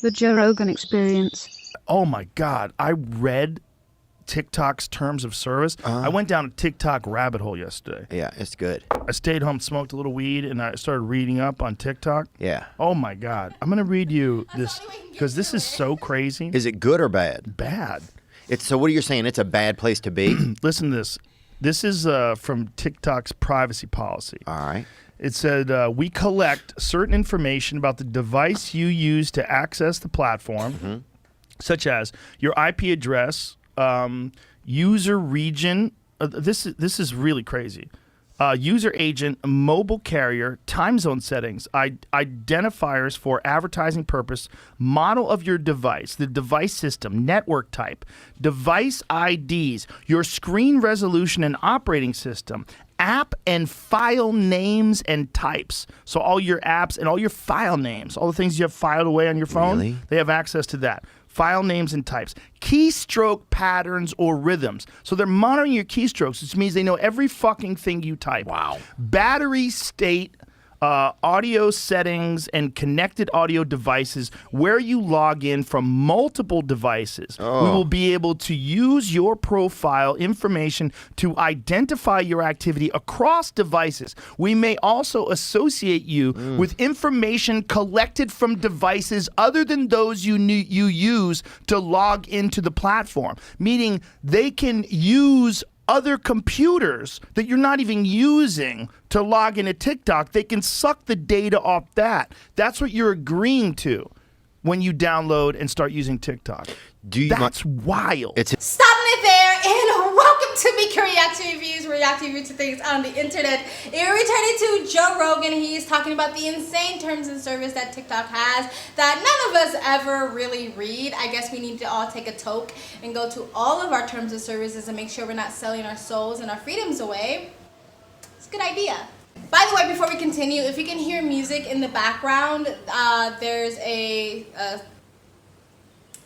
The Joe Rogan Experience. Oh my God. I read TikTok's terms of service. I went down a TikTok rabbit hole yesterday. Yeah, it's good. I stayed home, smoked a little weed, and I started reading up on TikTok. Yeah. Oh my God. I'm going to read you this because this is so crazy. Is it good or bad? Bad. So what are you saying? It's a bad place to be? Listen to this. This is from TikTok's privacy policy. All right. It said, we collect certain information about the device you use to access the platform, such as your IP address, user region. This is really crazy. User agent, mobile carrier, time zone settings, identifiers for advertising purpose, model of your device, the device system, network type, device IDs, your screen resolution and operating system, app and file names and types. So all your apps and all your file names, all the things you have filed away on your phone, Really? they have access to that. File names and types, keystroke patterns or rhythms. So they're monitoring your keystrokes, which means they know every fucking thing you type. Wow. Battery state, audio settings, and connected audio devices where you log in from multiple devices. We will be able to use your profile information to identify your activity across devices. We may also associate you with information collected from devices other than those you use to log into the platform, meaning they can use other computers that you're not even using to log into TikTok. They can suck the data off that. That's what you're agreeing to when you download and start using TikTok. That's wild. Stopping it there, and welcome to Big Reaction Reviews, where react review to things on the internet. And returning to Joe Rogan, he's talking about the insane terms and service that TikTok has that none of us ever really read. I guess we need to all take a toke and go to all of our terms of services and make sure we're not selling our souls and our freedoms away. It's a good idea. By the way, before we continue, if you can hear music in the background, there's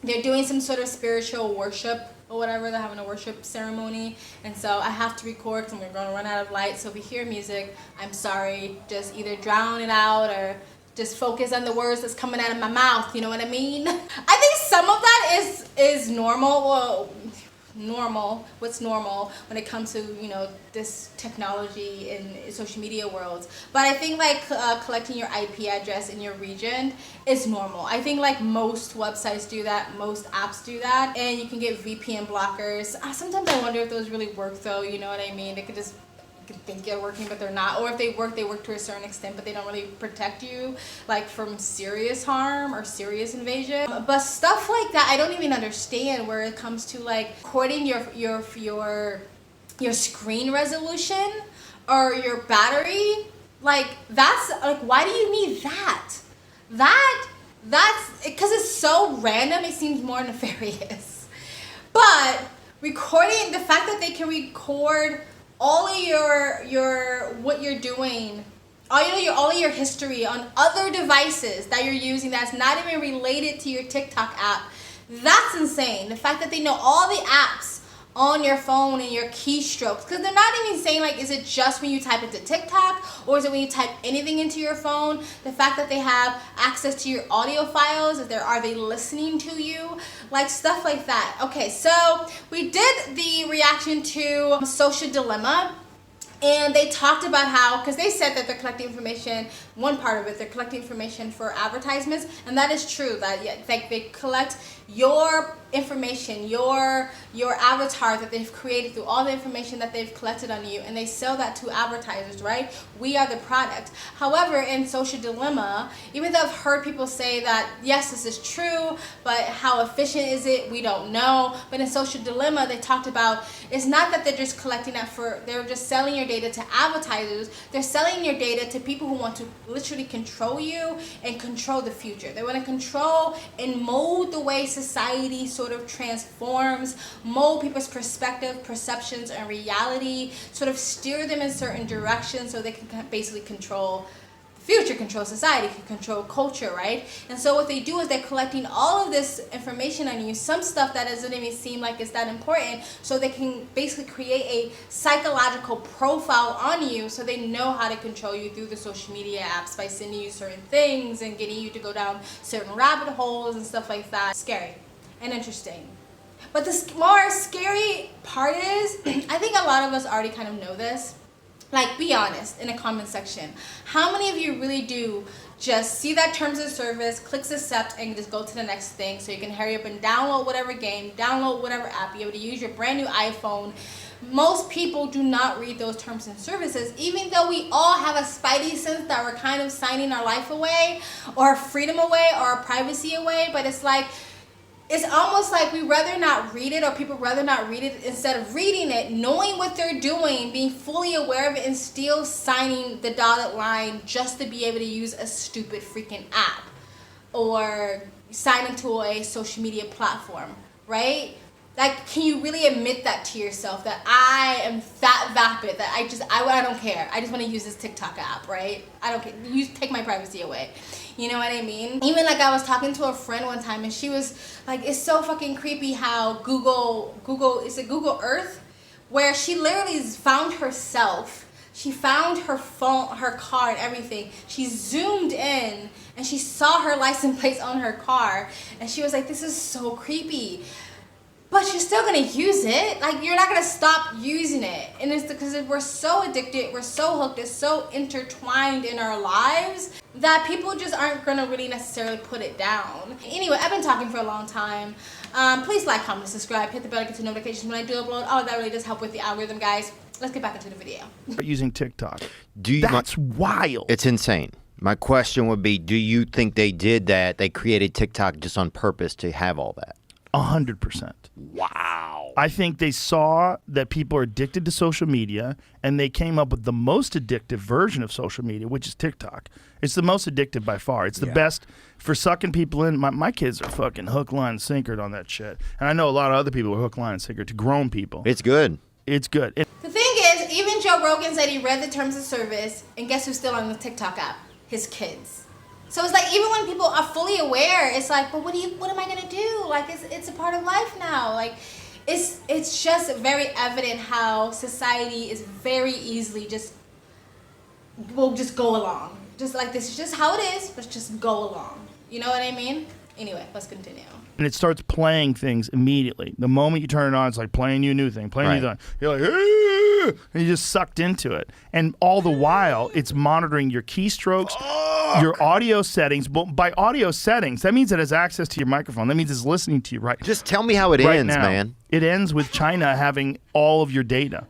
they're doing some sort of spiritual worship or whatever. They're having a worship ceremony, and so I have to record because we're going to run out of light. So if you hear music, I'm sorry. Just either drown it out or just focus on the words that's coming out of my mouth. You know what I mean? I think some of that is normal. Well, what's normal when it comes to, you know, this technology in social media worlds. But I think like collecting your IP address in your region is normal. I think like most websites do that, most apps do that, and you can get VPN blockers. Sometimes I wonder if those really work though, you know what I mean? They could just think they're working but they're not, or if they work to a certain extent but they don't really protect you like from serious harm or serious invasion. But stuff like that I don't even understand where it comes to like recording your screen resolution or your battery. Like that's like, why do you need that? That's because it's so random, it seems more nefarious. But recording, the fact that they can record all of your what you're doing, all of your history on other devices that you're using that's not even related to your TikTok app, that's insane. The fact that they know all the apps on your phone and your keystrokes, because they're not even saying like, is it just when you type into TikTok or is it when you type anything into your phone? The fact that they have access to your audio files, are they listening to you? Like stuff like that. Okay, so we did the reaction to Social Dilemma, and they talked about how, because they said that they're collecting information, one part of it, they're collecting information for advertisements, and that is true, that like they collect your information, your avatar that they've created through all the information that they've collected on you, and they sell that to advertisers, right? We are the product. However, in Social Dilemma, even though I've heard people say that, yes, this is true, but how efficient is it? We don't know. But in Social Dilemma, they talked about, it's not that they're just collecting that they're just selling your data to advertisers. They're selling your data to people who want to literally control you and control the future. They want to control and mold the way society sort of transforms, mold people's perspective, perceptions, and reality, sort of steer them in certain directions so they can basically control the future, control society, can control culture, right? And so what they do is they're collecting all of this information on you, some stuff that doesn't even seem like it's that important, so they can basically create a psychological profile on you so they know how to control you through the social media apps by sending you certain things and getting you to go down certain rabbit holes and stuff like that. Scary and interesting. But the more scary part is, I think a lot of us already kind of know this. Like, be honest in the comment section. How many of you really do just see that terms of service, clicks accept, and just go to the next thing so you can hurry up and download whatever game, download whatever app, be able to use your brand new iPhone? Most people do not read those terms and services, even though we all have a spidey sense that we're kind of signing our life away, or our freedom away, or our privacy away. But it's like, it's almost like we rather not read it, or people rather not read it instead of reading it, knowing what they're doing, being fully aware of it, and still signing the dotted line just to be able to use a stupid freaking app or sign into a social media platform, right? Like, can you really admit that to yourself, that I am that vapid, that I don't care. I just want to use this TikTok app, right? I don't care. You take my privacy away. You know what I mean? Even like I was talking to a friend one time and she was like, it's so fucking creepy how Google Earth, where she literally found herself. She found her phone, her car and everything. She zoomed in and she saw her license plates on her car. And she was like, this is so creepy. But you're still gonna use it. Like, you're not gonna stop using it. And it's because we're so addicted, we're so hooked, it's so intertwined in our lives that people just aren't gonna really necessarily put it down. Anyway, I've been talking for a long time. Please like, comment, subscribe, hit the bell to get notifications when I do upload. All of that really does help with the algorithm, guys. Let's get back into the video. Using TikTok. That's wild. It's insane. My question would be, do you think they did that? They created TikTok just on purpose to have all that? 100%. Wow. I think they saw that people are addicted to social media, and they came up with the most addictive version of social media, which is TikTok. It's the most addictive by far. It's the best for sucking people in. My kids are fucking hook, line, sinkered on that shit. And I know a lot of other people are hook, line, sinkered to grown people. It's good. It's good. The thing is, even Joe Rogan said he read the terms of service, and guess who's still on the TikTok app? His kids. So it's like, even when people are fully aware, it's like, but what am I gonna do? Like, it's a part of life now. Like, it's just very evident how society is very easily will just go along. Just like, this is just how it is, let's just go along. You know what I mean? Anyway, let's continue. And it starts playing things immediately. The moment you turn it on, it's like playing you a new thing, playing you a new thing. You're like, "Ah!" and you just sucked into it. And all the while, it's monitoring your keystrokes, your audio settings. But by audio settings, that means it has access to your microphone. That means it's listening to you right. Just tell me how it ends, now. man. It ends with China having all of your data.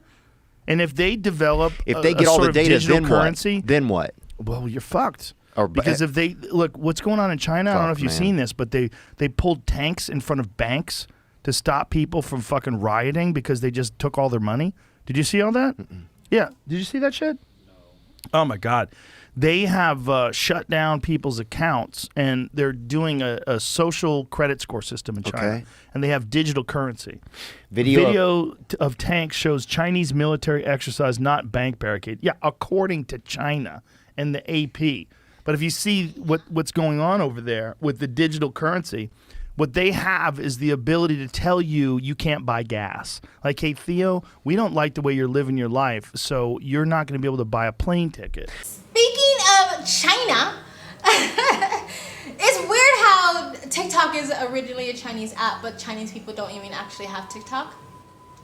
And if they develop if they get all the data, then currency, what? Then what? Well, you're fucked. Or, because if they look, what's going on in China? I don't know if you've seen this, but they pulled tanks in front of banks to stop people from fucking rioting because they just took all their money. Did you see all that? Yeah. Did you see that shit? No. Oh my God. They have shut down people's accounts, and they're doing a social credit score system in China, and they have digital currency. Video of tanks shows Chinese military exercise, not bank barricade. Yeah, according to China and the AP. But if you see what's going on over there with the digital currency, what they have is the ability to tell you can't buy gas. Like, hey, Theo, we don't like the way you're living your life, so you're not going to be able to buy a plane ticket. Speaking of China, it's weird how TikTok is originally a Chinese app, but Chinese people don't even actually have TikTok.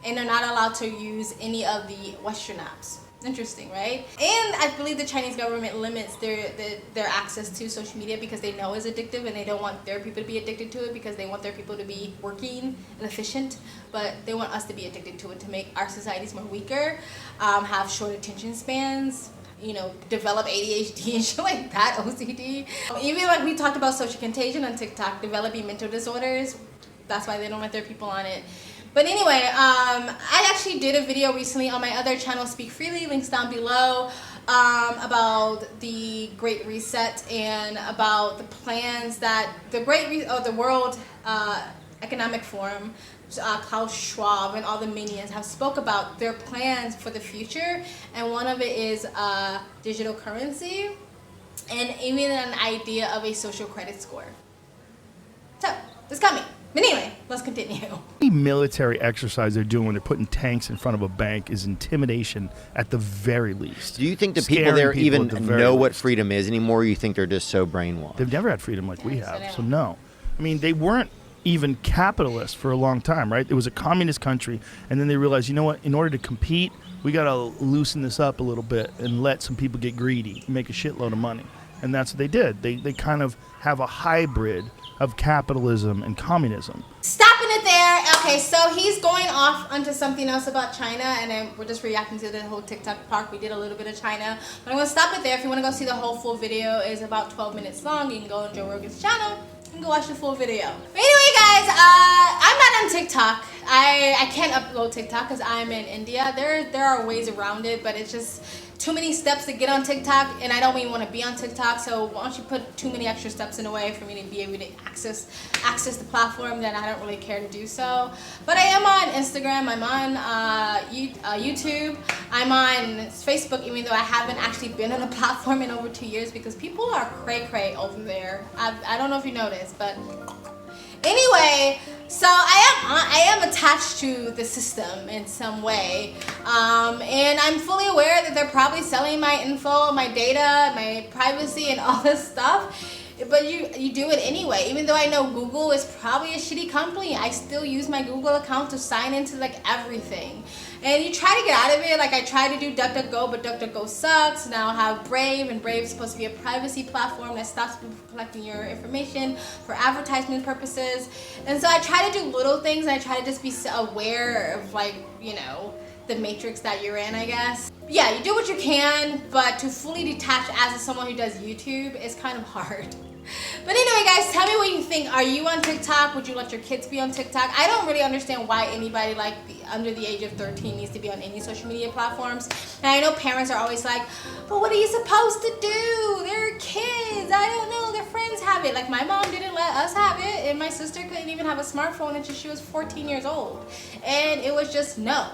And they're not allowed to use any of the Western apps. Interesting, right? And I believe the Chinese government limits their access to social media because they know it's addictive, and they don't want their people to be addicted to it because they want their people to be working and efficient, but they want us to be addicted to it to make our societies more weaker, have short attention spans, you know, develop ADHD and shit like that, OCD. Even like we talked about social contagion on TikTok, developing mental disorders. That's why they don't let their people on it. But anyway, I actually did a video recently on my other channel, Speak Freely, links down below, about the Great Reset and about the plans that the World Economic Forum, Klaus Schwab and all the minions have spoke about their plans for the future, and one of it is digital currency. and even an idea of a social credit score. So, it's coming. But anyway, let's continue. Any military exercise they're doing when they're putting tanks in front of a bank is intimidation at the very least. Do you think the Scaring people there people even at the very know what least. freedom is anymore, or you think they're just so brainwashed? They've never had freedom like we Yes, have, I know. so no. I mean, they weren't even capitalist for a long time, right? It was a communist country, and then they realized, you know what, in order to compete, we got to loosen this up a little bit and let some people get greedy and make a shitload of money. And that's what they did. They kind of have a hybrid of capitalism and communism. Stopping it there. Okay, so he's going off onto something else about China, and then we're just reacting to the whole TikTok park. We did a little bit of China, but I'm going to stop it there. If you want to go see the whole full video, it's about 12 minutes long. You can go on Joe Rogan's channel and go watch the full video. But anyway, guys, I'm not on TikTok. I can't upload TikTok because I'm in India. There are ways around it, but it's just too many steps to get on TikTok, and I don't even want to be on TikTok, so why don't you put too many extra steps in the way for me to be able to access the platform, then I don't really care to do so. But I am on Instagram, I'm on YouTube, I'm on Facebook, even though I haven't actually been on a platform in over 2 years because people are cray-cray over there. I don't know if you noticed, but anyway, so I am attached to the system in some way, and I'm fully aware that they're probably selling my info, my data, my privacy, and all this stuff. But you do it anyway. Even though I know Google is probably a shitty company, I still use my Google account to sign into like everything. And you try to get out of it. Like I tried to do DuckDuckGo, but DuckDuckGo sucks. Now I have Brave, and Brave is supposed to be a privacy platform that stops people from collecting your information for advertisement purposes. And so I try to do little things, and I try to just be aware of, like, you know, the matrix that you're in, I guess. Yeah, you do what you can, but to fully detach as someone who does YouTube is kind of hard. But anyway, guys, tell me what you think. Are you on TikTok? Would you let your kids be on TikTok? I don't really understand why anybody like under the age of 13 needs to be on any social media platforms. And I know parents are always like, but what are you supposed to do? They're kids. I don't know. Their friends have it. Like my mom didn't let us have it, and my sister couldn't even have a smartphone until she was 14 years old. And it was just no.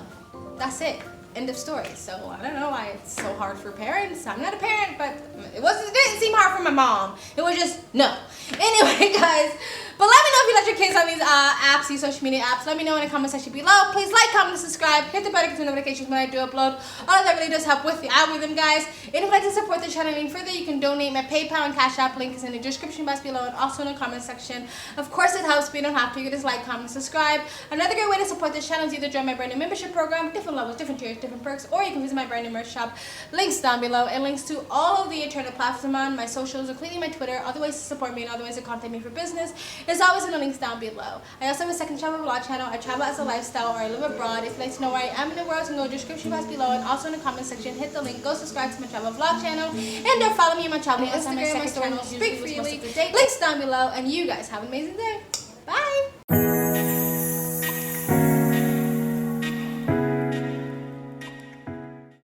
That's it. End of story. So I don't know why it's so hard for parents. I'm not a parent, but it didn't seem hard for my mom. It was just no. Anyway, guys, but let me know if you let your kids on these apps, these social media apps. Let me know in the comment section below. Please like, comment, and subscribe. Hit the bell to get notifications when I do upload. All of that really does help with the algorithm, guys. And if you'd like to support the channel any further, you can donate. My PayPal and Cash App link is in the description box below and also in the comment section. Of course, it helps, but you don't have to. You can just like, comment, subscribe. Another great way to support this channel is either join my brand new membership program, different levels, different tiers, different perks, or you can visit my brand new merch shop. Links down below, and links to all of the internal platforms I'm on, my socials, including my Twitter, other ways to support me, and other ways to contact me for business, is always in the links down below. I also have a second travel vlog channel. I travel as a lifestyle, or I live abroad. If you'd like to know where I am in the world, you can go to the description box below, and also in the comment section, hit the link, go subscribe to my travel vlog channel, and or follow me on my travel Instagram, my story, speak freely. Links down below, and you guys have an amazing day.